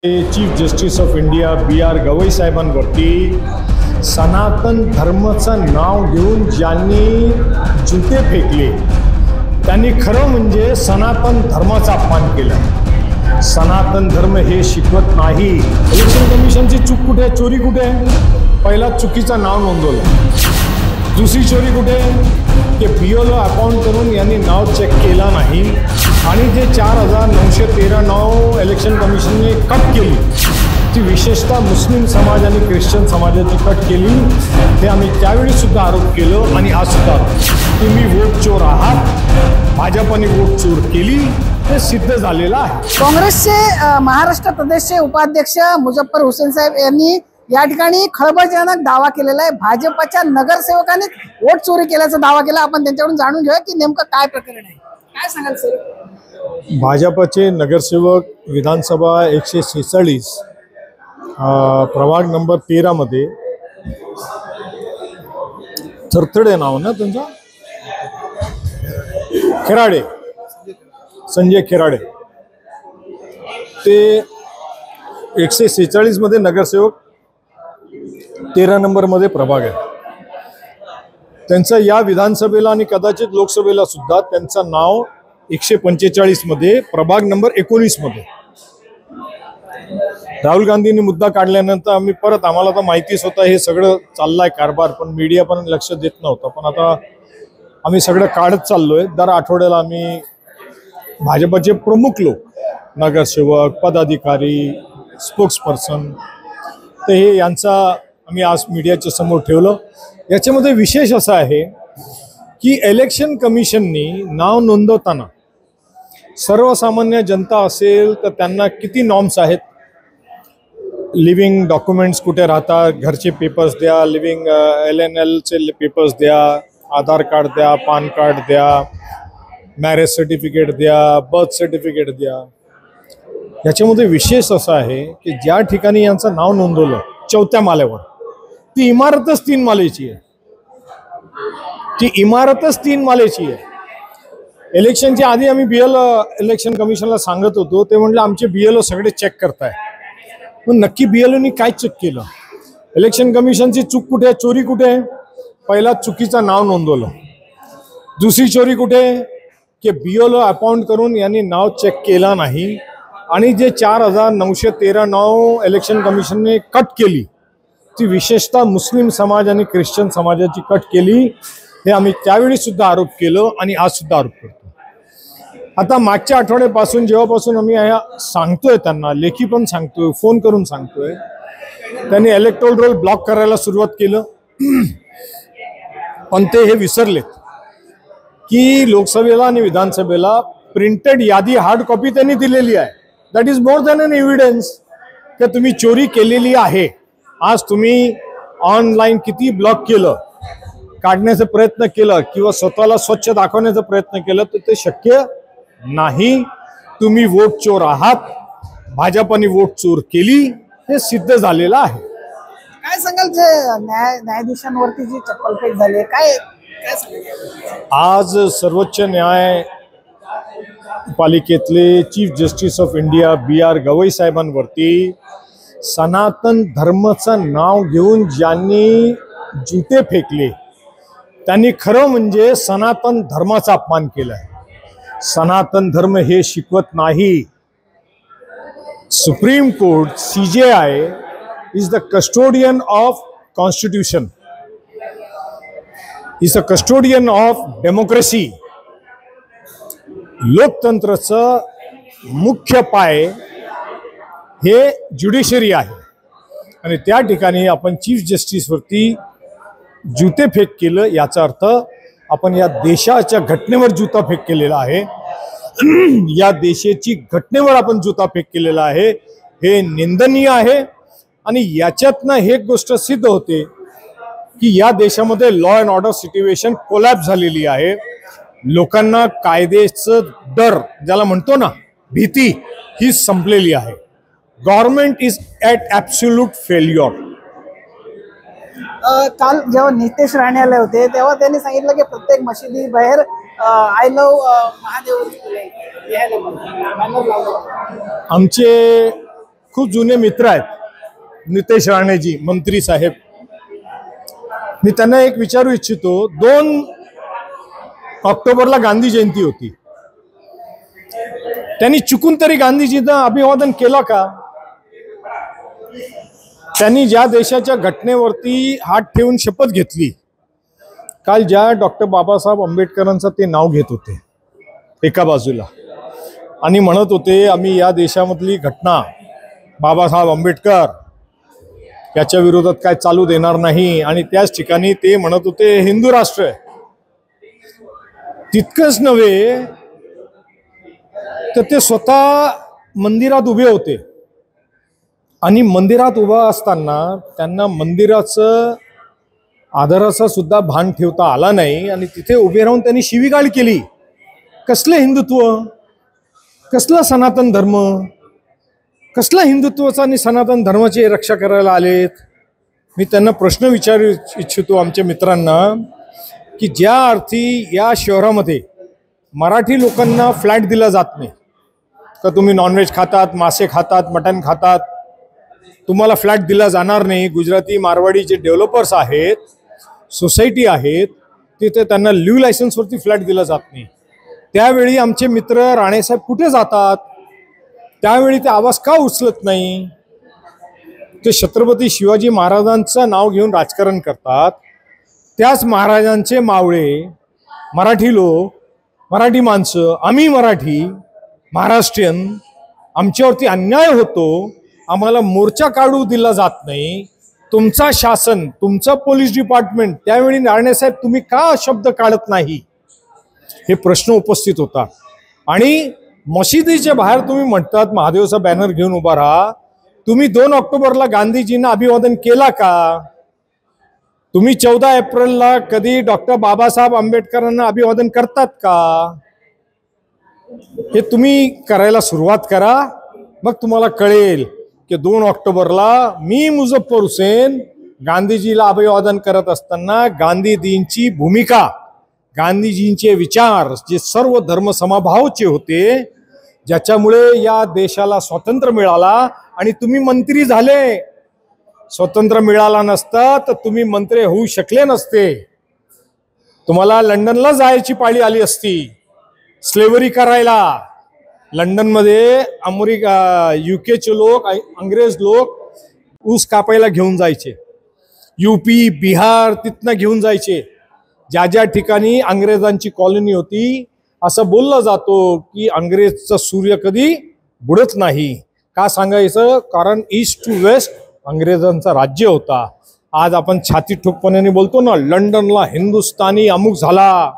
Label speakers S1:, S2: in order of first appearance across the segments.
S1: Chief justice of India B.R. Gavai साहेबांवरती सनातन धर्माचं नाव घेऊन ज्यांनी जुते फेकले त्यांनी खरं म्हणजे सनातन धर्माचा अपमान केला। सनातन धर्म हे शिकवत नाही। इलेक्शन कमिशनची चूक कुठे आहे, चोरी कुठे आहे? पहिला चुकीचं नाव नोंदवलं। दुसरी चोरी कुठे आहे की BLO अकाउंट करून यांनी नाव चेक केला नाही आणि जे 4913 नाव इलेक्शन कमिशनने कट केली ती विशेषतः मुस्लिम समाज आणि ख्रिश्चन समाजाची कट केली। ते आम्ही त्यावेळी सुद्धा आरोप केलो आणि आज सुद्धा तुम्ही वोट चोर आहात, भाजपने वोट चोर केली हे सिद्ध झालेलं आहे।
S2: काँग्रेसचे महाराष्ट्र प्रदेशचे उपाध्यक्ष मुझफ्फर हुसेन साहेब यांनी या ठिकाणी खळबळजनक दावा केलेला आहे। भाजपच्या नगरसेवकांनी वोट चोरी केल्याचा दावा केला। आपण त्यांच्याकडून जाणून घेऊया की नेमकं काय प्रकरण आहे, काय सांगाल सर?
S1: भाजपचे नगरसेवक विधानसभा 146 प्रभाग नंबर 13 मध्ये थरथडे नाव ना त्यांचा, खेराडे, संजय खेराडे, ते 146 मध्ये नगरसेवक 13 नंबर मध्ये प्रभाग आहे त्यांचा। या विधानसभेला आणि कदाचित लोकसभेला सुद्धा त्यांचं नाव 145 मध्ये प्रभाग नंबर 19 मध्ये। राहुल गांधींनी मुद्दा काढल्यानंतर आम्ही परत, आम्हाला तर माहितीच होतं हे सगळं चाललाय कारभार, पण मीडिया पण लक्ष देत नव्हतं। पण आता आम्ही सगळं काढत चाललोय। दर आठवड्याला आम्ही भाजपचे प्रमुख लोक, नगरसेवक, पदाधिकारी, स्पोक्सपर्सन, तर हे यांचा आम्ही आज मीडियाच्या समोर ठेवलं। याच्यामध्ये विशेष असं आहे की इलेक्शन कमिशननी नाव नोंदवताना सर्वसामान्य जनता असेल तर त्यांना किती नॉर्म्स आहेत, लिव्हिंग डॉक्युमेंट्स कुठे राहतात, घरचे पेपर्स द्या, लिव्हिंग LNLचे पेपर्स द्या, आधार कार्ड द्या, पॅन कार्ड द्या, मॅरेज सर्टिफिकेट द्या, बर्थ सर्टिफिकेट द्या। याच्यामध्ये विशेष असं आहे की ज्या ठिकाणी यांचं नाव नोंदवलं 4थ्या माल्यावर, ती इमारतच 3 मालेची आहे, ती इमारतच 3 मालेची आहे। इलेक्शनच्या आधी आम्ही इलेक्शन कमिशनला सांगत होतो, ते म्हटलं आमचे BLO सगळे चेक करताय। पण नक्की BLOनी काय चेक केलं? इलेक्शन कमिशनची चूक कुठे आहे, चोरी कुठे आहे? पहिला चुकीचं नाव नोंदवलं। दुसरी चोरी कुठे आहे की BLO अकाउंट करून यांनी नाव चेक केला नाही आणि जे 4913 नाव इलेक्शन कमिशनने कट केली ती विशेषतः मुस्लिम समाज आणि ख्रिश्चन समाजाची कट केली। हे आम्ही त्यावेळी सुद्धा आरोप केलो आणि आज सुद्धा आरोप करतो। आता मागच्या आठवड्यापासून जेव्हापासून आम्ही सांगतोय त्यांना, लेखी पण सांगतोय, फोन करून सांगतोय, त्यांनी इलेक्टोरल रोल ब्लॉक करायला सुरुवात केलं। पण ते हे विसरलेत की लोकसभेला आणि विधानसभेला प्रिंटेड यादी, हार्ड कॉपी त्यांनी दिलेली आहे। That is more than an evidence की तुम्ही चोरी केलेली आहे। आज तुम्ही ऑनलाईन किती ब्लॉक केलं, काढण्याचा प्रयत्न केला किंवा स्वतःला स्वच्छ दाखवण्याचा प्रयत्न केला तर ते शक्य नाही। तुम्ही वोट चोर आहात, भाजपने वोट चोर केली हे सिद्ध झालेलं आहे।
S2: काय सांगाल जे न्यायाधीशांवरती जी चप्पलफेक झाली, काय सांगाल?
S1: आज सर्वोच्च न्यायपालिकेतले chief justice of India B.R. Gavai साहेबांवरती सनातन धर्माचं नाव घेऊन ज्यांनी जुते फेकले त्यांनी खरं म्हणजे सनातन धर्माचा अपमान केलाय। सनातन धर्म हे शिकवत नाही। Supreme court, CJI is the custodian of constitution, is a custodian of democracy। लोकतंत्राचं मुख्य पाय हे ज्युडिशरी आहे आणि त्या ठिकाणी आपण चीफ जस्टिसवरती जुते फेक केलं याचा अर्थ आपण या देशाच्या घटनेवर जुता फेक केलेला आहे। या देशाची घटनेवर आपण जुता फेक केलेला आहे, हे निंदनीय आहे। आणि याच्यातनं हे गोष्ट सिद्ध होते की या देशामध्ये law and order situation collapse झालेली आहे। लोकांना कायद्याचं डर, ज्याला म्हणतो ना भीती, ही संपलेली आहे। Government is at absolute failure.
S2: काल जेव्हा नितेश राणे आले होते तेव्हा त्यांनी सांगितलं की प्रत्येक मशिदी बाहेर आय लव्ह महादेव
S1: आमचे खूप जुने मित्र आहेत, नितेश राणेजी मंत्री साहेब. मी त्यांना एक विचारू इच्छितो, 2 ऑक्टोबरला गांधी जयंती होती, त्यांनी चुकून तरी गांधीजींना अभिवादन केलं का? त्यांनी ज्या देशाच्या घटनेवरती हात ठेवून शपथ घेतली, काल ज्या डॉक्टर बाबासाहेब आंबेडकरांचं ते नाव घेत होते एका बाजूला आणि म्हणत होते आम्ही या देशामधली घटना बाबासाहेब आंबेडकर याच्या विरोधात काय चालू देणार नाही, आणि त्याच ठिकाणी ते म्हणत होते हिंदू राष्ट्र आहे. तितकंच नव्हे तर ते स्वतः मंदिरात उभे होते आणि मंदिरात उभा असताना त्यांना मंदिराचं आदराचा सुद्धा भान ठेवता आला नाही आणि तिथे उभे राहून त्यांनी शिवीगाळ केली. कसलं हिंदुत्व, कसला सनातन धर्म, कसला हिंदुत्वाचा आणि सनातन धर्माची रक्षा करायला आलेत? मी त्यांना प्रश्न विचारू इच्छितो आमच्या मित्रांना की ज्या अर्थी या शहरामध्ये मराठी लोकांना फ्लॅट दिला जात नाही का, तुम्ही नॉनव्हेज खातात, मासे खातात, मटण खातात, तुम्हाला फ्लॅट दिला जाणार नाही. गुजराती मारवाडी जे डेव्हलपर्स आहेत, सोसायटी आहेत, तिथे त्यांना लिव्ह लायसन्सवरती फ्लॅट दिला जात नाही. त्यावेळी आमचे मित्र राणेसाहेब कुठे जातात? त्यावेळी ते आवाज का उचलत नाही? ते छत्रपती शिवाजी महाराजांचं नाव घेऊन राजकारण करतात. त्याच महाराजांचे मावळे मराठी लोक, मराठी माणसं, आम्ही मराठी महाराष्ट्रीयन, आमच्यावरती अन्याय होतो, आम्हाला मोर्चा काढू दिला जात नाही. तुमचा शासन, तुमचं पोलीस डिपार्टमेंट, त्यावेळी राणेसाहेब तुम्ही का शब्द काढत नाही? हे प्रश्न उपस्थित होता. आणि मशिदीच्या बाहेर तुम्ही म्हणतात महादेवचा बॅनर घेऊन उभा राहा. तुम्ही 2 ऑक्टोबरला गांधीजींना अभिवादन केला का? तुम्ही 14 एप्रिलला कधी डॉक्टर बाबासाहेब आंबेडकरांना अभिवादन करतात का? हे तुम्ही करायला सुरुवात करा, मग तुम्हाला कळेल की 2 ऑक्टोबरला मी मुझफ्फर हुसेन गांधीजीला अभिवादन करत असताना गांधीजींची भूमिका, गांधीजींचे विचार जे सर्व धर्म समभावचे होते, ज्याच्यामुळे या देशाला स्वातंत्र्य मिळाला आणि तुम्ही मंत्री झाले. स्वातंत्र्य मिळाला नसता तर तुम्ही मंत्री होऊ शकले नसते. तुम्हाला लंडनला जायची पाळी आली असती स्लेव्हरी करायला. लंडनमध्ये अमेरिका, युकेचे लोक, अंग्रेज लोक ऊस कापायला घेऊन जायचे. यूपी, बिहार तिथनं घेऊन जायचे. ज्या ज्या ठिकाणी अंग्रेजांची कॉलनी होती, असं बोललं जातो की अंग्रेजचा सूर्य कधी बुडत नाही. का सांगायचं? कारण ईस्ट टू वेस्ट अंग्रेजांचा राज्य होता. आज आपण छाती ठोकपणाने बोलतो ना, लंडनला हिंदुस्थानी अमुक झाला,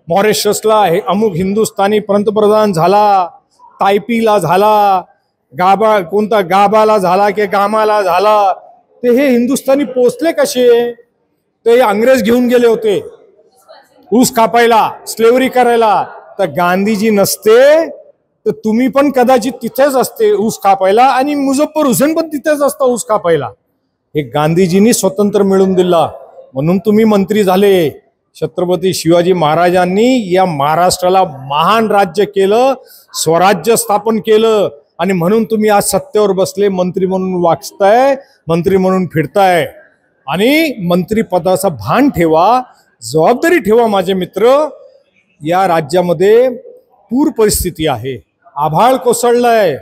S1: मॉरिशसला अमुक हिंदुस्थानी पंतप्रधान झाला, तायपीला झाला, कोणता गाबाला झाला की गामाला झाला. ते हे हिंदुस्थानी पोचले कसे? ते अंग्रेज घेऊन गेले होते ऊस कापायला, स्लेव्हरी करायला. तर गांधीजी नसते तर तुम्ही पण कदाचित तिथेच असते ऊस कापायला, आणि मुझफ्फर हुसेन पण तिथेच असता ऊस कापायला. हे गांधीजींनी स्वतंत्र मिळवून दिला म्हणून तुम्ही मंत्री झाले. छत्रपती शिवाजी महाराजांनी या महाराष्ट्राला महान राज्य केलं, स्वराज्य स्थापन केलं, आणि म्हणून तुम्ही आज सत्तेवर बसले, मंत्री म्हणून वागताय, मंत्री म्हणून फिरताय. आणि मंत्रिपदाचा भान ठेवा, जबाबदारी ठेवा. माझे मित्र, या राज्यामध्ये पूर परिस्थिती आहे, आभाळ कोसळलंय,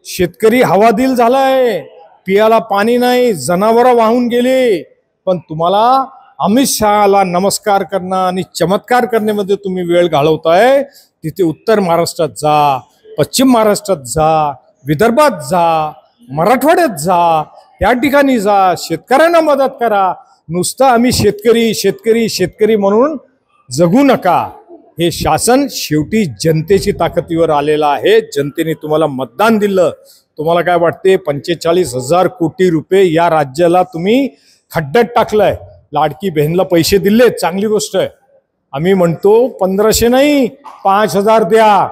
S1: शेतकरी हवादिल झालाय, पियाला पाणी नाही, जनावरं वाहून गेले. पण तुम्हाला अमित शहाला नमस्कार करणं आणि चमत्कार करण्यामध्ये तुम्ही वेळ घालवताय. तिथे उत्तर महाराष्ट्रात जा, पश्चिम महाराष्ट्रात जा, विदर्भात जा, मराठवाड्यात जा, त्या ठिकाणी जा, शेतकऱ्यांना मदत करा. नुसतं आम्ही शेतकरी शेतकरी शेतकरी म्हणून जगू नका. हे शासन शेवटी जनतेची ताकदीवर आलेलं आहे. जनतेने तुम्हाला मतदान दिलं. तुम्हाला काय वाटते? 45,000 कोटी रुपये या राज्याला तुम्ही खड्ड्यात टाकलंय. लाडकी बहीणला पैसे दिले, चांगली गोष्ट आहे. आम्ही म्हणतो 1500 नाही, 5,000 द्या.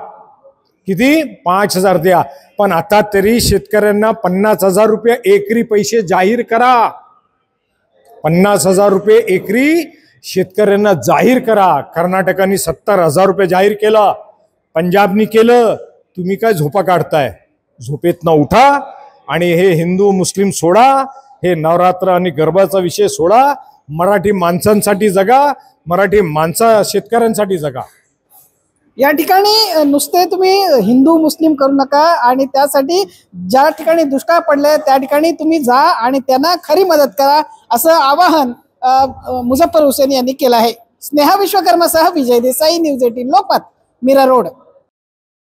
S1: किती? 5,000 द्या. पण आता तरी शेतकऱ्यांना 50,000 रुपये एकरी पैसे जाहीर करा. 50,000 रुपये एकरी शेतकऱ्यांना जाहीर करा. कर्नाटकाने 70,000 रुपये जाहीर केलं, पंजाबनी केलं. तुम्ही काय झोपा काढताय? झोपेतनं उठा आणि हे हिंदू मुस्लिम सोडा, हे नवरात्र आणि गरबाचा विषय सोडा, मराठी माणसांसाठी जगा, मराठी शेतकऱ्यांसाठी जगा.
S2: या ठिकाणी नुसते तुम्ही हिंदू मुस्लिम करू नका आणि त्यासाठी ज्या ठिकाणी दुष्काळ पडले त्या ठिकाणी तुम्ही जा आणि त्यांना खरी मदत करा, असं आवाहन मुझफ्फर हुसेन यांनी केलं आहे. स्नेहा विश्वकर्मासह विजय देसाई, न्यूज 18 लोकमत, मीरा रोड.